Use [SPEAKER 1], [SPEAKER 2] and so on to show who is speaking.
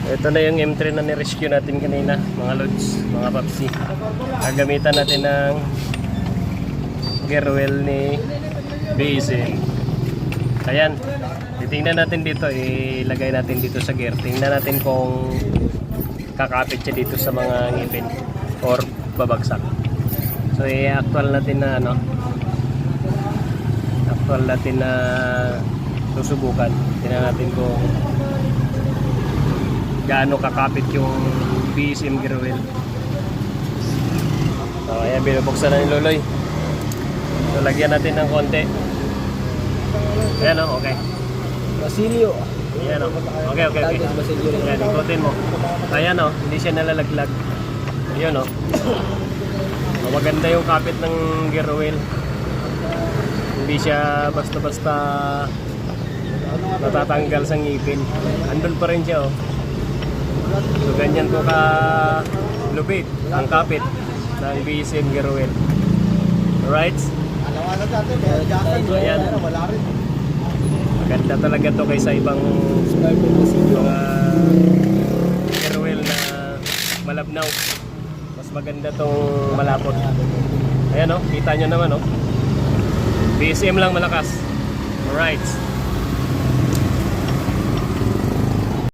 [SPEAKER 1] Ito na yung M3 na ni-rescue natin kanina, mga lods, mga papsi. Gagamitan natin ng gear wheel ni BSM. Ayan, titingnan natin dito, ilagay natin dito sa gear. Tingnan natin kung kakapit siya dito sa mga ngipin or babagsak. So i-actual natin na actual natin na susubukan. Tingnan natin kung gaano kakapit yung BSM gear wheel. So ayan, binubuksan na ni Loloy. So lagyan natin ng konti. Ayan o, okay.
[SPEAKER 2] Basilio.
[SPEAKER 1] Ayan o, okay. Ayan, ikutin mo. Ayan o, hindi siya nalalaglag. Ayan o. So, maganda yung kapit ng gear wheel. Hindi siya basta-basta natatanggal sa ngipin. Andun pa rin siya o. So ganyan po ka lupit ang kapit ng BSM gear wheel. Alright? Ayan. Maganda talaga to kaysa ibang mga gear wheel na malabnaw. Mas maganda tong malapot. Ayan o, kita nyo naman o. BSM lang malakas. Alright.